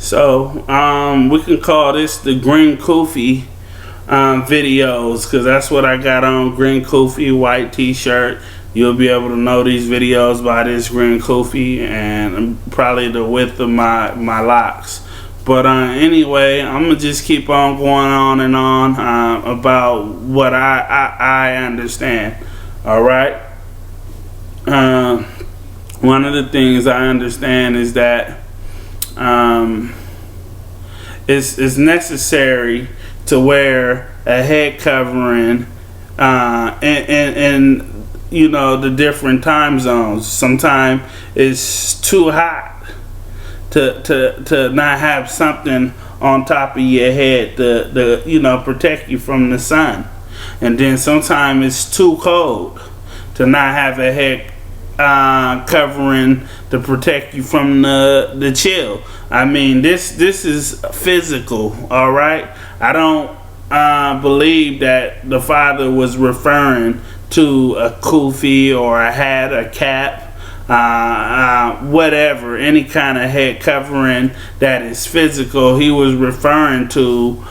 So we can call this the Green Kufi videos, because that's what I got on. Green Kufi, white t-shirt. You'll be able to know these videos by this Green Kufi and probably the width of my locks. But anyway, I'm gonna just keep on going on and on about what I understand. All right. One of the things I understand is that it's necessary to wear a head covering and you know, the different time zones. Sometimes it's too hot to not have something on top of your head to you know, protect you from the sun. And then sometimes it's too cold to not have a head covering to protect you from the chill. I mean, this is physical, all right? I don't believe that the Father was referring to a kufi or a hat, a cap, whatever, any kind of head covering that is physical. He was referring to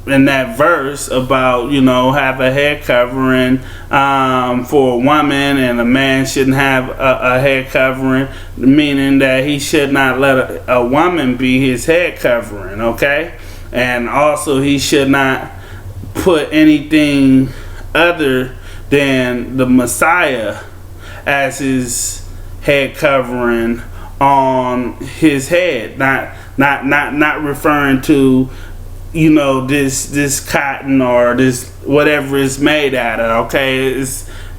in that verse about, you know, have a head covering for a woman, and a man shouldn't have a head covering, meaning that he should not let a woman be his head covering, okay? And also he should not put anything other than the Messiah as his head covering on his head, not referring to, you know, this cotton or this whatever it's made out of. Okay,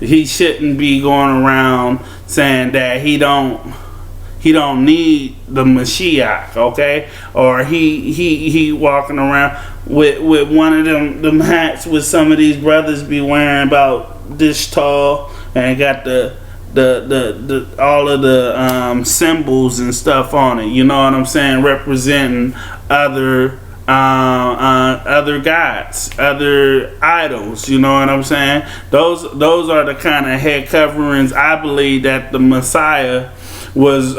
he shouldn't be going around saying that he don't need the Mashiach, okay, or he walking around with one of them hats with some of these brothers be wearing about this tall, and got the all of the symbols and stuff on it. You know what I'm saying? Representing other gods, other idols. You know what I'm saying? Those are the kind of head coverings I believe that the Messiah was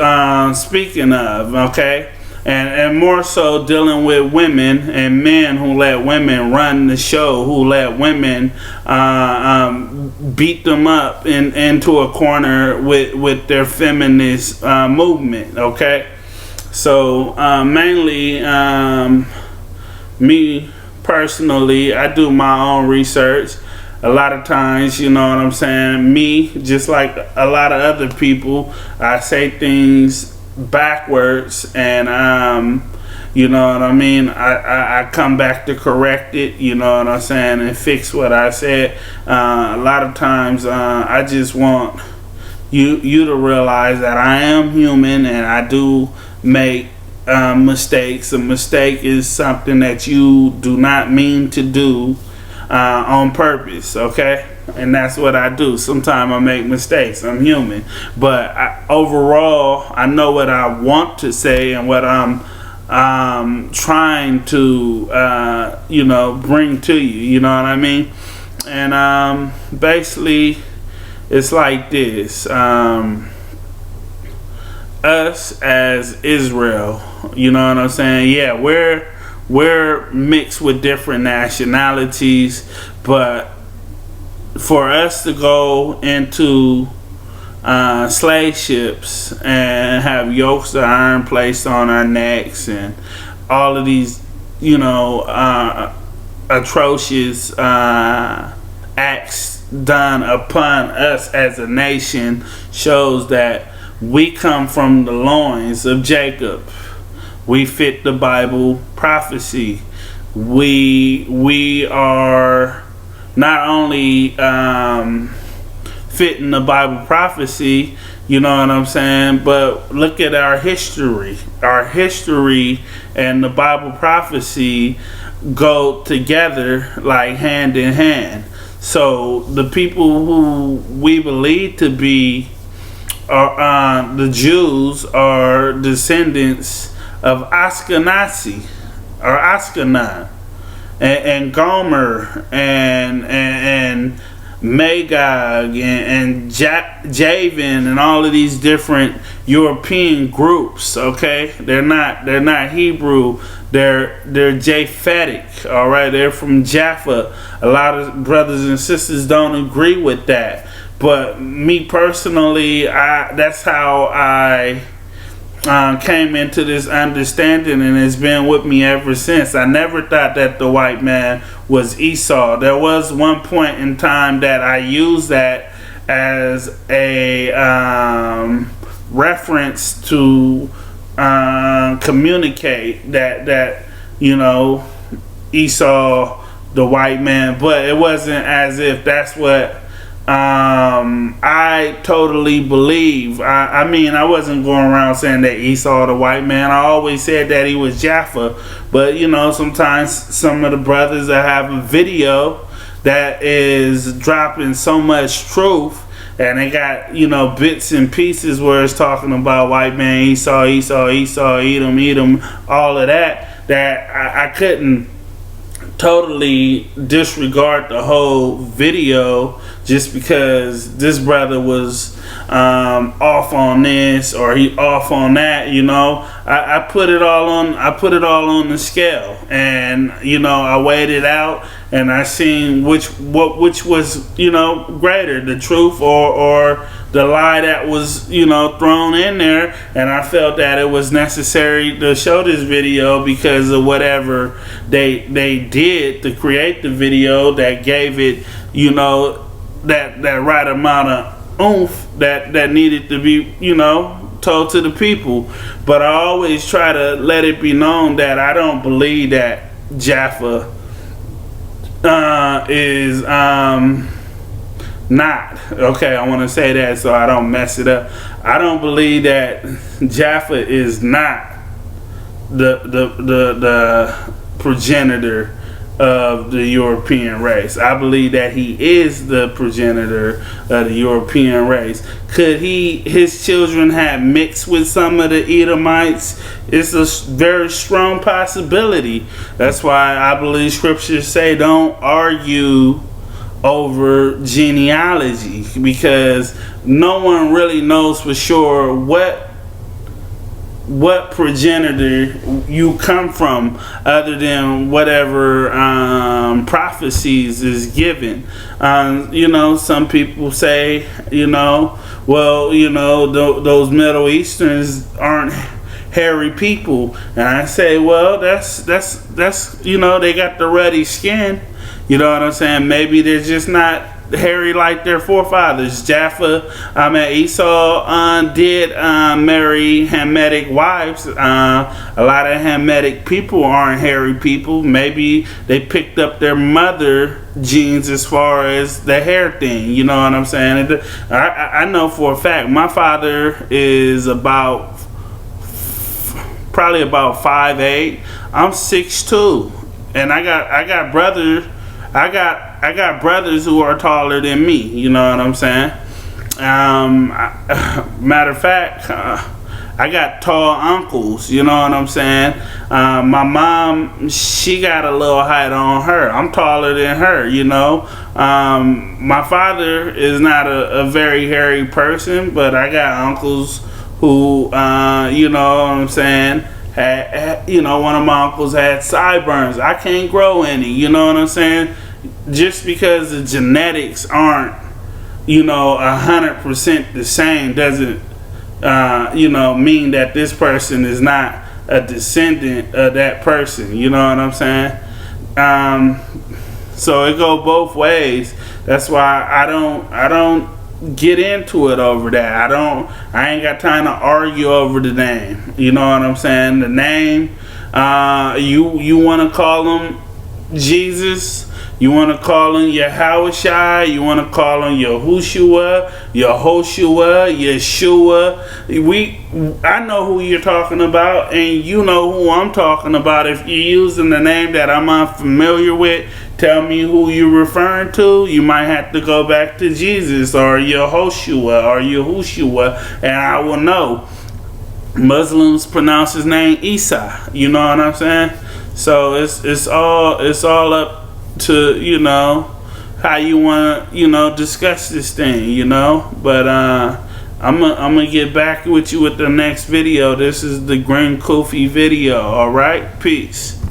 speaking of. Okay. And more so dealing with women and men who let women run the show, who let women beat them up into a corner with their feminist movement, okay? So mainly, me personally, I do my own research. A lot of times, you know what I'm saying, me, just like a lot of other people, I say things backwards, and you know what I mean, I come back to correct it, you know what I'm saying, and fix what I said. A lot of times I just want you to realize that I am human and I do make mistakes. A mistake is something that you do not mean to do on purpose, okay? And that's what I do. Sometimes I make mistakes. I'm human. But overall, I know what I want to say and what I'm trying to, you know, bring to you. You know what I mean? And basically, it's like this. Us as Israel, you know what I'm saying? Yeah, we're mixed with different nationalities, but for us to go into slave ships and have yokes of iron placed on our necks and all of these, you know, atrocious acts done upon us as a nation shows that we come from the loins of Jacob. We fit the Bible prophecy. We are not only fitting the Bible prophecy, you know what I'm saying, but look at our history. Our history and the Bible prophecy go together like hand in hand. So the people who we believe to be the Jews are descendants of Ashkenazi or Ashkenaz and Gomer and Magog and Javan and all of these different European groups. Okay, they're not Hebrew. They're Japhetic. All right, they're from Jaffa. A lot of brothers and sisters don't agree with that, but me personally, that's how I came into this understanding, and it's been with me ever since. I never thought that the white man was Esau. There was one point in time that I used that as a reference to communicate that Esau, the white man, but it wasn't as if that's what I totally believe. I mean, I wasn't going around saying that Esau the white man. I always said that he was Jaffa. But sometimes some of the brothers that have a video that is dropping so much truth, and they got bits and pieces where it's talking about white man, Esau, Edom, all of that I couldn't totally disregard the whole video just because this brother was off on this or he off on that. I put it all on the scale, and I weighed it out, and I seen which was greater, the truth or the lie that was thrown in there. And I felt that it was necessary to show this video because of whatever they did to create the video that gave it that right amount of oomph that needed to be told to the people. But I always try to let it be known that I don't believe that Jaffa is not okay. I want to say that so I don't mess it up. I don't believe that Jaffa is not the progenitor of the European race. I believe that he is the progenitor of the European race. Could his children have mixed with some of the Edomites? It's a very strong possibility. That's why I believe scriptures say don't argue over genealogy, because no one really knows for sure what progenitor you come from other than whatever prophecies is given. Some people say those Middle Easterns aren't hairy people, and I say, well, that's they got the ruddy skin. You know what I'm saying? Maybe they're just not hairy like their forefathers. Esau did marry Hamitic wives. A lot of Hamitic people aren't hairy people. Maybe they picked up their mother genes as far as the hair thing. You know what I'm saying? I know for a fact my father is probably about 5'8". I'm 6'2", and I got brothers. I got brothers who are taller than me. You know what I'm saying? Matter of fact, I got tall uncles. You know what I'm saying? My mom, she got a little height on her. I'm taller than her. My father is not a very hairy person, but I got uncles who, you know what I'm saying? One of my uncles had sideburns. I can't grow any. You know what I'm saying? Just because the genetics aren't 100% the same doesn't mean that this person is not a descendant of that person. You know what I'm saying? So it go both ways. That's why I don't get into it over that. I ain't got time to argue over the name. You know what I'm saying? The name, you want to call him Jesus, you want to call him Yahushua, you want to call him Yahushua, Yeshua. I know who you're talking about, and you know who I'm talking about. If you're using the name that I'm unfamiliar with, tell me who you're referring to. You might have to go back to Jesus or Yehoshua or Yahushua, and I will know. Muslims pronounce his name Isa. You know what I'm saying? So it's all up to how you want to, you know, discuss this thing, you know. But I'm gonna get back with you with the next video. This is the Grim Kofi video. All right, peace.